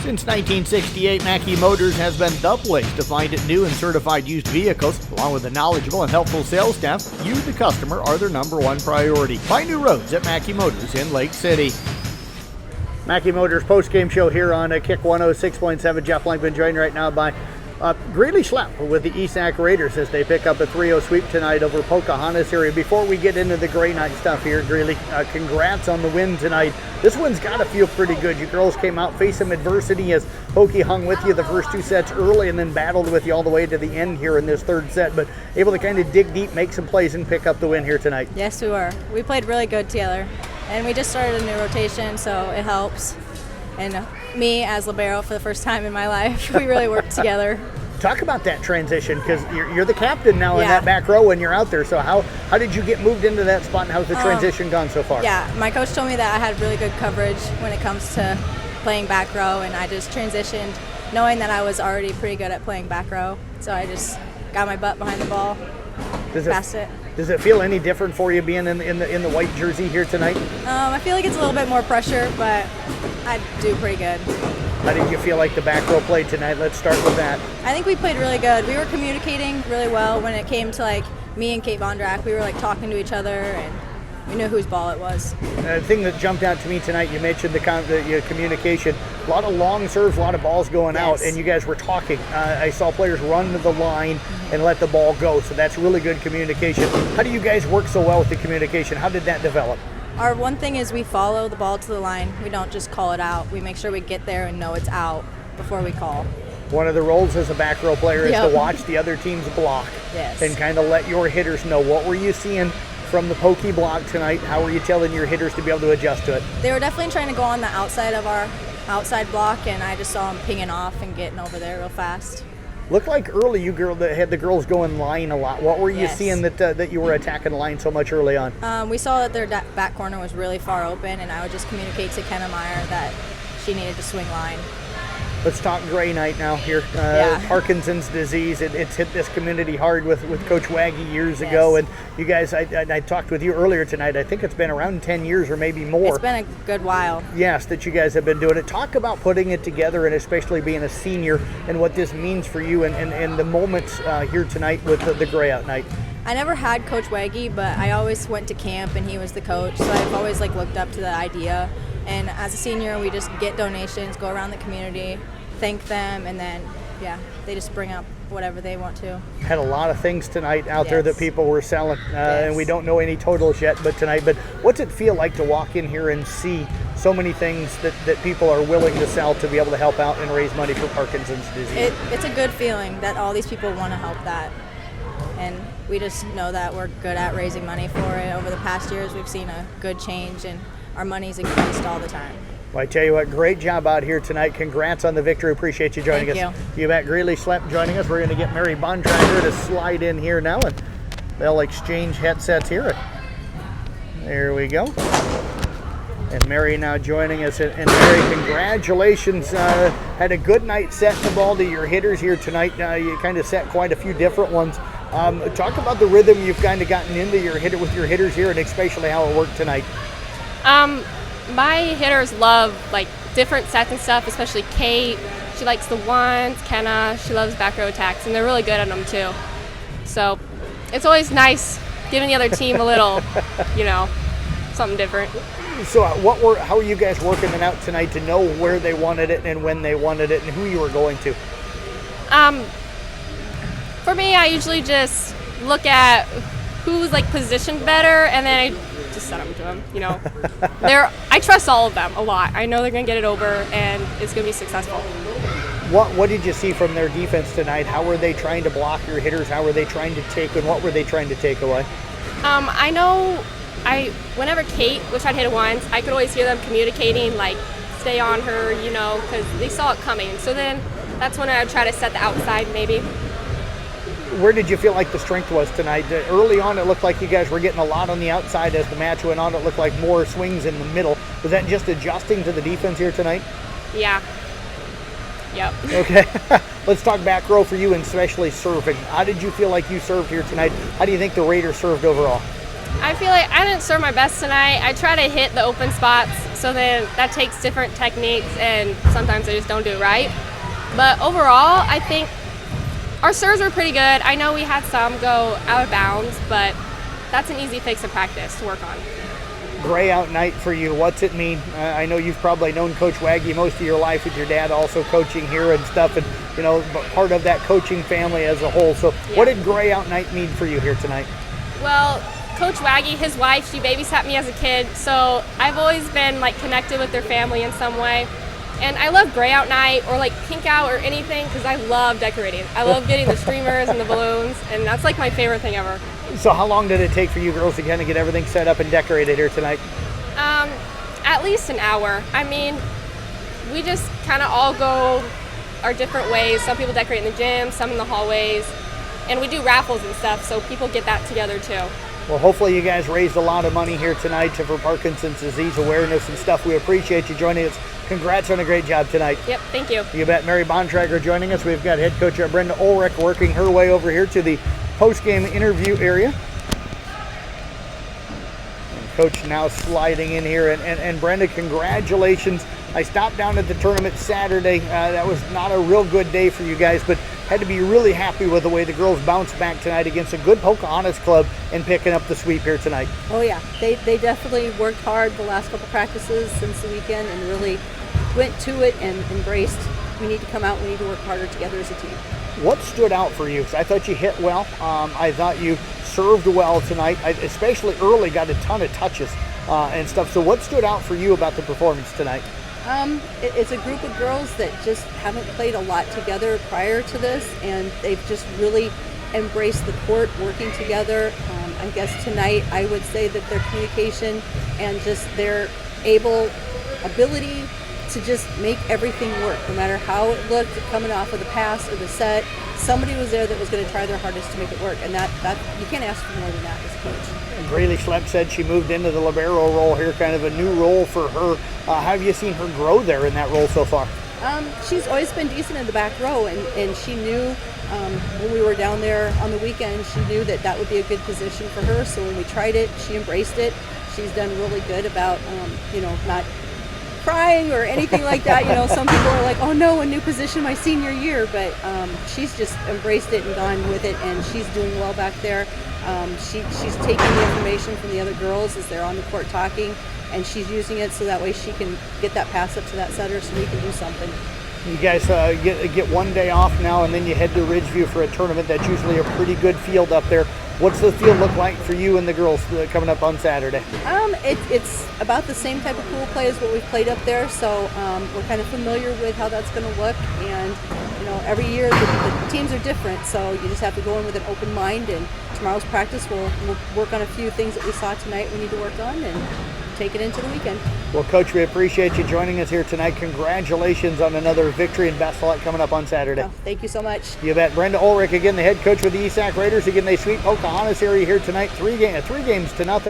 Since 1968, Mackey Motors has been the place to find new and certified used vehicles. Along with a knowledgeable and helpful sales staff, you, the customer, are their number one priority. Find new roads at Mackey Motors in Lake City. Mackey Motors post-game show here on Kick 106.7. Jeff Langman joined right now by Greeley Schlepp with the East Sac Raiders as they pick up a 3-0 sweep tonight over Pocahontas area. Before we get into the gray night stuff here, Greeley, congrats on the win tonight. This one's got to feel pretty good. You girls came out, faced some adversity as Pokey hung with you the first two sets early and then battled with you all the way to the end here in this third set, but able to kind of dig deep, make some plays, and pick up the win here tonight. Yes, we were. We played really good together, and we just started a new rotation, so it helps. And me as libero for the first time in my life, we really worked together. Talk about that transition, because you're the captain now in that back row when you're out there. So how did you get moved into that spot, and how's the transition gone so far? Yeah, my coach told me that I had really good coverage when it comes to playing back row, and I just transitioned knowing that I was already pretty good at playing back row. So I just got my butt behind the ball, passed it. Does it feel any different for you being in the white jersey here tonight? I feel like it's a little bit more pressure, but I do pretty good. How did you feel like the back row played tonight? Let's start with that. I think we played really good. We were communicating really well when it came to me and Kate Bontrager. We were talking to each other, and we knew whose ball it was. The thing that jumped out to me tonight, you mentioned the communication. A lot of long serves, a lot of balls going out, and you guys were talking. I saw players run to the line and let the ball go, so that's really good communication. How do you guys work so well with the communication? How did that develop? Our one thing is we follow the ball to the line. We don't just call it out. We make sure we get there and know it's out before we call. One of the roles as a back row player is to watch the other team's block and kind of let your hitters know. What were you seeing from the pokey block tonight? How were you telling your hitters to be able to adjust to it? They were definitely trying to go on the outside of our outside block, and I just saw them pinging off and getting over there real fast. Looked like early you had the girls going line a lot. What were you seeing that you were attacking the line so much early on? We saw that their back corner was really far open, and I would just communicate to Kenna Meyer that she needed to swing line. Let's talk gray night now here. Parkinson's disease, it's hit this community hard with Coach Waggy years ago. And you guys, I talked with you earlier tonight. I think it's been around 10 years or maybe more. It's been a good while. Yes, that you guys have been doing it. Talk about putting it together, and especially being a senior, and what this means for you and the moments here tonight with the gray out night. I never had Coach Waggy, but I always went to camp and he was the coach, so I've always looked up to the idea. And as a senior, we just get donations, go around the community, thank them, and then they just bring up whatever they want to. Had a lot of things tonight out there that people were selling, and we don't know any totals yet. But what's it feel like to walk in here and see so many things that people are willing to sell to be able to help out and raise money for Parkinson's disease? It's a good feeling that all these people want to help that, and we just know that we're good at raising money for it. Over the past years, we've seen a good change, and our money's increased all the time. Well, I tell you what, great job out here tonight. Congrats on the victory. Appreciate you joining us. Thank you. You bet. Greeley Schlepp joining us. We're going to get Mary Bontrager to slide in here now, and they'll exchange headsets here. There we go. And Mary now joining us. And Mary, congratulations. Had a good night setting the ball to your hitters here tonight. You kind of set quite a few different ones. Talk about the rhythm you've kind of gotten into with your hitters here, and especially how it worked tonight. My hitters love different sets and stuff, especially Kate. She likes the ones. Kenna, she loves back row attacks, and they're really good at them too. So it's always nice giving the other team a little, something different. So how are you guys working it out tonight to know where they wanted it and when they wanted it and who you were going to? For me, I usually just look at who's positioned better, and then I just set them to them. I trust all of them a lot. I know they're going to get it over, and it's going to be successful. What did you see from their defense tonight? How were they trying to block your hitters? How were they trying to take, and what were they trying to take away? I know whenever Kate was trying to hit it once, I could always hear them communicating, stay on her, because they saw it coming. So then that's when I would try to set the outside maybe. Where did you feel like the strength was tonight? Early on, it looked like you guys were getting a lot on the outside. As the match went on, it looked like more swings in the middle. Was that just adjusting to the defense here tonight? Yeah. Yep. Okay. Let's talk back row for you, and especially serving. How did you feel like you served here tonight? How do you think the Raiders served overall? I feel like I didn't serve my best tonight. I try to hit the open spots So then that takes different techniques, and sometimes they just don't do it right. But overall, I think our serves are pretty good. I know we had some go out of bounds, but that's an easy fix in practice to work on. Gray out night for you, what's it mean? I know you've probably known Coach Waggy most of your life, with your dad also coaching here and stuff, and part of that coaching family as a whole. So Yeah. What did gray out night mean for you here tonight? Well, Coach Waggy, his wife, she babysat me as a kid, so I've always been connected with their family in some way. And I love gray out night or pink out or anything, because I love decorating. I love getting the streamers and the balloons, and that's my favorite thing ever. So how long did it take for you girls to kind of get everything set up and decorated here tonight? At least an hour. I mean, we just kind of all go our different ways. Some people decorate in the gym, some in the hallways, and we do raffles and stuff, so people get that together too. Well, hopefully you guys raised a lot of money here tonight for Parkinson's disease awareness and stuff. We appreciate you joining us. Congrats on a great job tonight. Yep, thank you. You bet. Mary Bontrager joining us. We've got head coach Brenda Ulrich working her way over here to the post-game interview area. And Coach now sliding in here. And Brenda, congratulations. I stopped down at the tournament Saturday. That was not a real good day for you guys, but had to be really happy with the way the girls bounced back tonight against a good Pocahontas club and picking up the sweep here tonight. Oh yeah, they definitely worked hard the last couple practices since the weekend and really went to it and embraced, we need to come out, we need to work harder together as a team. What stood out for you? 'Cause I thought you hit well. I thought you served well tonight. Especially early, got a ton of touches and stuff. So what stood out for you about the performance tonight? It's a group of girls that just haven't played a lot together prior to this, and they've just really embraced the court, working together. I guess tonight I would say that their communication and just their ability to just make everything work, no matter how it looked coming off of the pass or the set. Somebody was there that was going to try their hardest to make it work, and that you can't ask for more than that as a coach. Greeley Schlepp said she moved into the libero role here, kind of a new role for her. How have you seen her grow there in that role so far? She's always been decent in the back row, and she knew when we were down there on the weekend, she knew that would be a good position for her. So when we tried it, she embraced it. She's done really good about, not crying or anything like that. Some people are like, oh no, a new position my senior year, but she's just embraced it and gone with it, and she's doing well back there. She's taking the information from the other girls as they're on the court talking, and she's using it so that way she can get that pass up to that setter so we can do something. You guys get one day off now, and then you head to Ridgeview for a tournament. That's usually a pretty good field up there. What's the field look like for you and the girls coming up on Saturday? It's about the same type of pool play as what we've played up there, so we're kind of familiar with how that's going to look. And every year the teams are different, so you just have to go in with an open mind. And tomorrow's practice, we'll work on a few things that we saw tonight we need to work on and take it into the weekend. Well, Coach, we appreciate you joining us here tonight. Congratulations on another victory, and best of luck coming up on Saturday. Oh, thank you so much. You bet. Brenda Ulrich, again, the head coach with the East Sac Raiders. Again, they sweep Pocahontas area here tonight, 3 games to nothing.